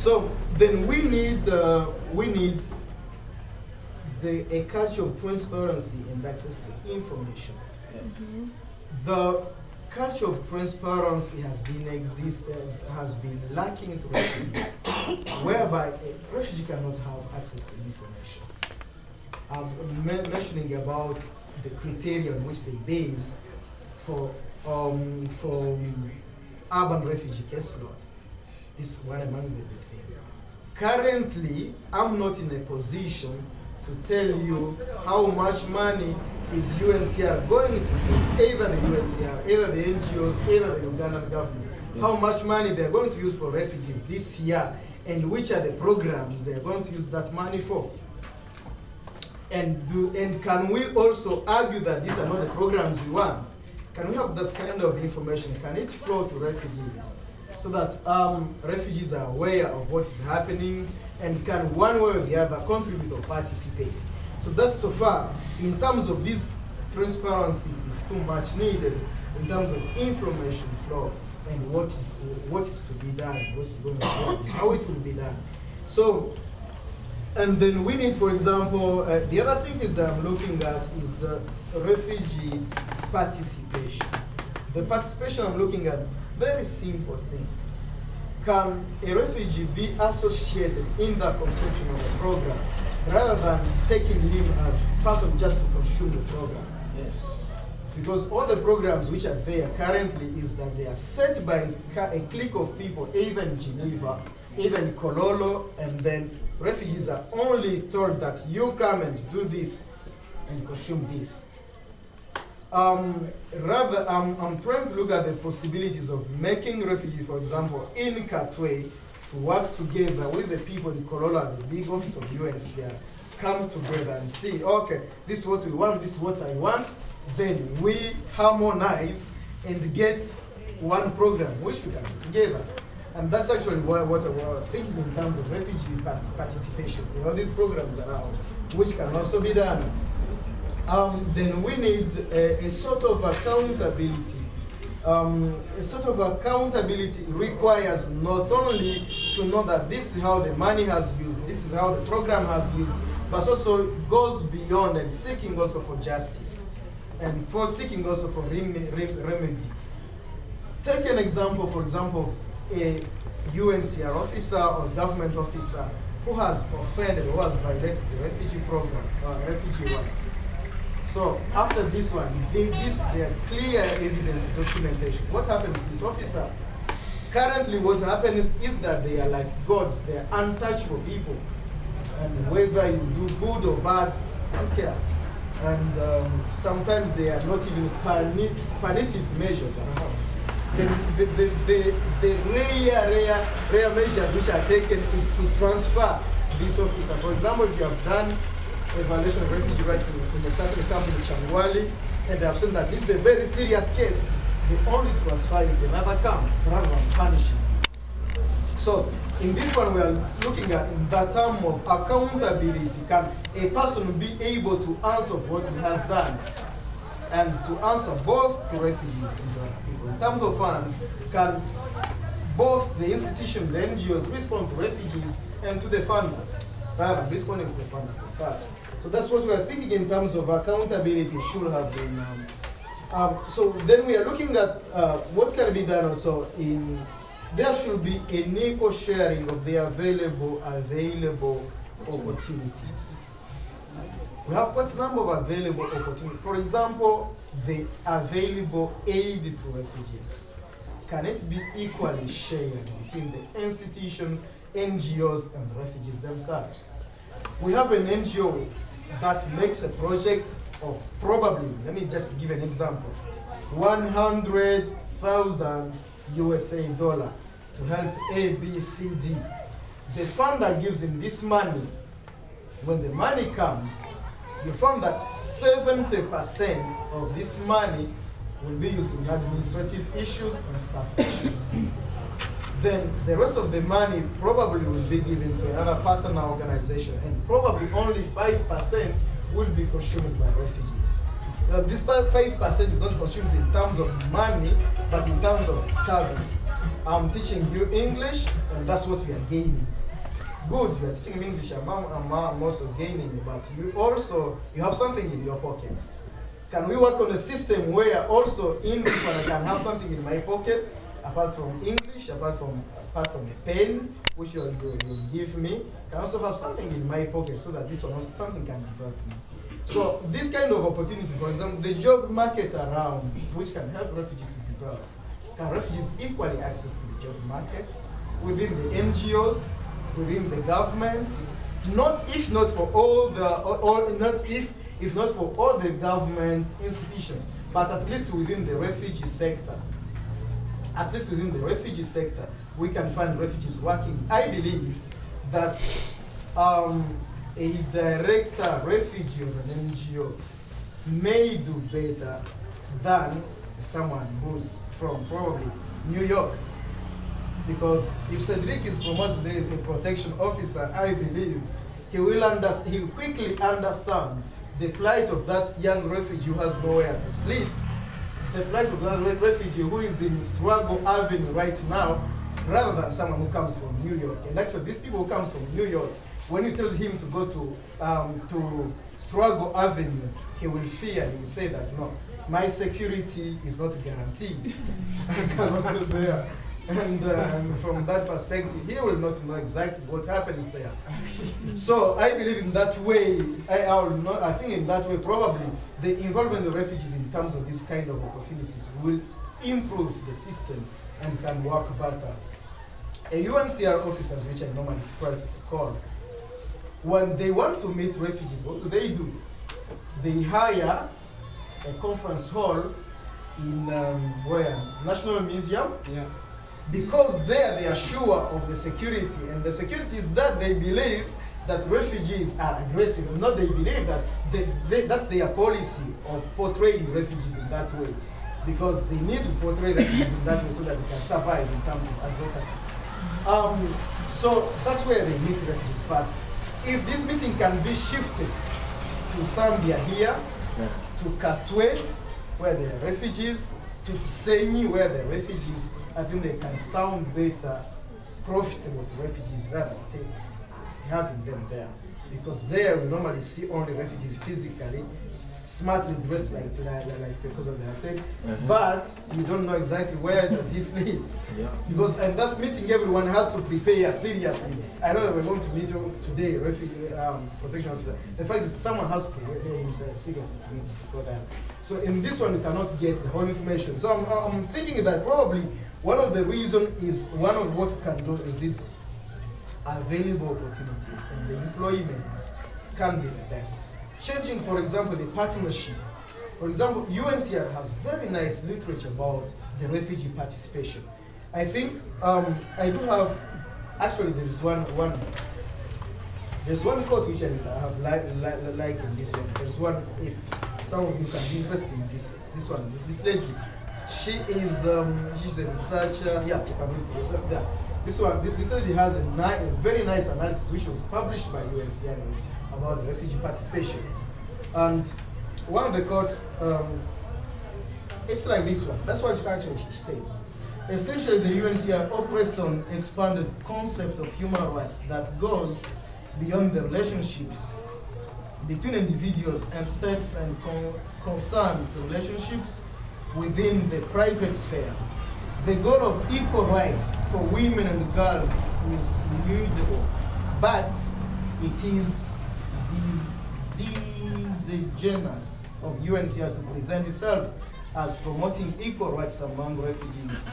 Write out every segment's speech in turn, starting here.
So then we need a culture of transparency and access to information. Yes. The culture of transparency has been lacking to refugees, whereby a refugee cannot have access to information. I'm mentioning about the criteria on which they base for urban refugee caseload. This is one among the big things. Currently, I'm not in a position to tell you how much money is UNHCR going to use, either the UNHCR, either the NGOs, either the Ugandan government, how much money they're going to use for refugees this year, and which are the programs they're going to use that money for. And can we also argue that these are not the programs we want? Can we have this kind of information? Can it flow to refugees so that refugees are aware of what is happening and can one way or the other contribute or participate? So that's so far. In terms of this, transparency is too much needed in terms of information flow and what is to be done, what's going to be done, how it will be done. So, and then we need, for example, the other thing is that I'm looking at is the refugee participation. The participation I'm looking at, very simple thing. Can a refugee be associated in the conception of the program rather than taking him as person just to consume the program? Yes. Because all the programs which are there currently is that they are set by a clique of people, either in Geneva, either in Kololo, and then refugees are only told that you come and do this and consume this. Rather, I'm trying to look at the possibilities of making refugees, for example, in Katwe, to work together with the people in Kololo, the big office of UNHCR, come together and see, okay, this is what we want, this is what I want, then we harmonize and get one program which we can do together. And that's actually what we're thinking in terms of refugee participation. You know, these programs around, which can also be done. Then we need a sort of accountability. A sort of accountability requires not only to know that this is how the money has used, this is how the program has used, but also goes beyond and seeking also for justice and for seeking also for remedy. Take an example, for example, a UNHCR officer or government officer who has offended, who has violated the refugee program, refugee rights. So after this one, there are clear evidence documentation. What happened to this officer? Currently what happens is that they are like gods, they are untouchable people. And whether you do good or bad, don't care. And sometimes they are not even punitive measures at all. The rare measures which are taken is to transfer this officer. For example, if you have done a violation of refugee rights in a certain camp in Changwali, and they have said that this is a very serious case, they only transfer you to another camp rather than punishing. So in this one, we are looking at in the term of accountability. Can a person be able to answer for what he has done? And to answer both to refugees and to other people. In terms of funds, can both the institution, the NGOs, respond to refugees and to the funders, rather than responding to the funders themselves? So that's what we are thinking in terms of accountability should have been. So then we are looking at what can be done also in, there should be an equal sharing of the available opportunities. We have quite a number of available opportunities. For example, the available aid to refugees. Can it be equally shared between the institutions, NGOs, and the refugees themselves? We have an NGO that makes a project of probably, let me just give an example, 100,000 USA dollar to help A, B, C, D. The funder gives him this money. When the money comes, you found that 70% of this money will be used in administrative issues and staff issues. Then the rest of the money probably will be given to another partner organization, and probably only 5% will be consumed by refugees. This 5% is not consumed in terms of money, but in terms of service. I'm teaching you English, and that's what we are gaining. Good, you are teaching me English, I'm also gaining, but you have something in your pocket. Can we work on a system where also in this one I can have something in my pocket, apart from English, apart from a pen, which you give me, can also have something in my pocket so that this one also something can develop me. So this kind of opportunity, for example, the job market around, which can help refugees to develop, can refugees equally access to the job markets within the NGOs, within the government, if not for all the government institutions, but at least within the refugee sector. At least within the refugee sector, we can find refugees working. I believe that a director refugee of an NGO may do better than someone who's from probably New York. Because if Cedric is promoted to the protection officer, I believe he will quickly understand the plight of that young refugee who has nowhere to sleep, the plight of that refugee who is in Struggle Avenue right now, rather than someone who comes from New York. And actually, these people who comes from New York, when you tell him to go to Struggle Avenue, he will fear. He will say that, no, my security is not guaranteed. I cannot go there. And from that perspective, he will not know exactly what happens there. So I believe in that way, I think in that way, probably the involvement of refugees in terms of these kind of opportunities will improve the system and can work better. A UNHCR officers, which I normally try to call, when they want to meet refugees, what do? They hire a conference hall in National Museum. Yeah. Because there they are sure of the security, and the security is that they believe that refugees are aggressive, and not they believe that that's their policy of portraying refugees in that way, because they need to portray refugees in that way so that they can survive in terms of advocacy. So that's where they meet refugees. But if this meeting can be shifted to Zambia here, to Katwe, where there are refugees, to Kisenyi, where there are refugees, I think they can sound better, profitable to refugees rather than having them there. Because there we normally see only refugees physically, smartly dressed like because of they have said, but you don't know exactly where does he sleep. Yeah. Because and that's meeting everyone has to prepare seriously. I know that we're going to meet today, refugee protection officer. The fact is someone has to prepare himself seriously to meet for that. So in this one you cannot get the whole information. So I'm thinking that probably one of the reasons is one of what we can do is this available opportunities, and the employment can be the best. Changing, for example, the partnership. For example, UNHCR has very nice literature about the refugee participation. I think I do have, actually there's one quote which I have like in this one. There's one, if some of you can be interested in this one, this lady. She is she's a researcher. Yeah, you can read for yourself there. This lady has a very nice analysis which was published by UNHCR about the refugee participation. And one of the quotes, it's like this one. That's what actually she says. Essentially, the UNHCR operates on expanded concept of human rights that goes beyond the relationships between individuals and states and concerns relationships within the private sphere. The goal of equal rights for women and girls is laudable, but it is disingenuous of UNHCR to present itself as promoting equal rights among refugees,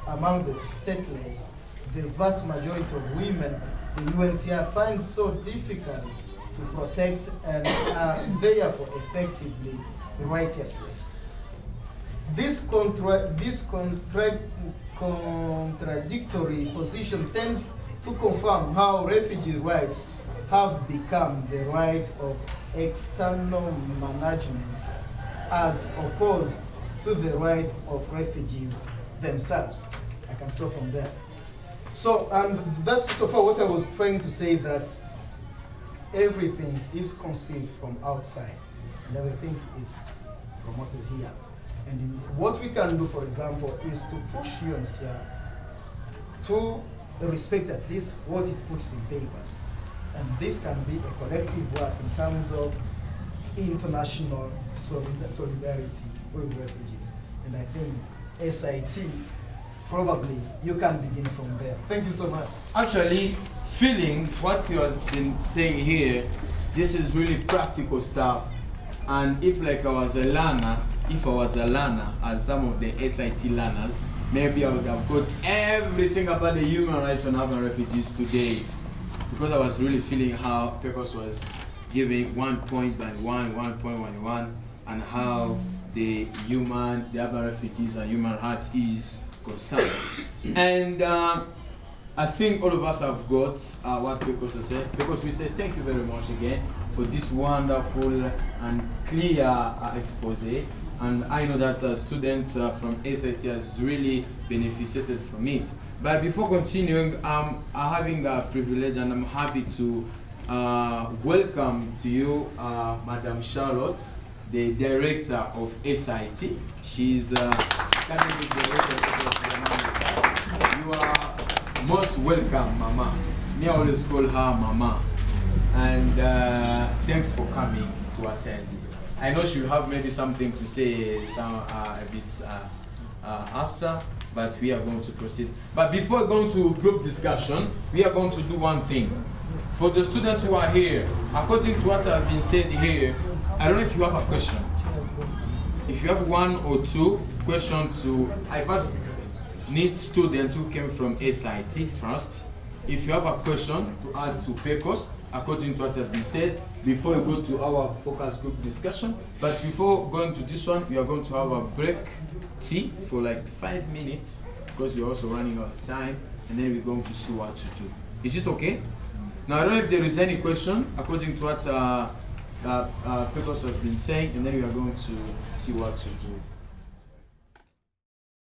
among the stateless. The vast majority of women the UNHCR finds so difficult to protect and are therefore effectively righteousness. This contradictory position tends to confirm how refugee rights have become the right of external management as opposed to the right of refugees themselves. I can stop from there. So that's so far what I was trying to say, that everything is conceived from outside and everything is promoted here. And what we can do, for example, is to push UNHCR to respect at least what it puts in papers. And this can be a collective work in terms of international solidarity with refugees. And I think SIT, probably you can begin from there. Thank you so much. Actually, feeling what you have been saying here, this is really practical stuff. And if like I was a learner, as some of the SIT learners, maybe I would have got everything about the human rights on urban refugees today, because I was really feeling how pecos was giving 1.11, and how the urban refugees and human rights is concerned. And I think all of us have got what pecos has said, because we say thank you very much again for this wonderful and clear expose. And I know that students from SIT has really benefited from it. But before continuing, I'm having the privilege and I'm happy to welcome to you Madam Charlotte, the director of SIT. She's academic director of the You are most welcome, Mama. Me always call her Mama. And thanks for coming to attend. I know she'll have maybe something to say a bit after, but we are going to proceed. But before going to group discussion, we are going to do one thing. For the students who are here, according to what has been said here, I don't know if you have a question. If you have one or two questions I first need students who came from SIT first. If you have a question to add to pecos, according to what has been said, before we go to our focus group discussion. But before going to this one, we are going to have a break tea for like 5 minutes, because we're also running out of time, and then we're going to see what to do. Is it okay? Now, I don't know if there is any question according to what pecos has been saying, and then we are going to see what to do.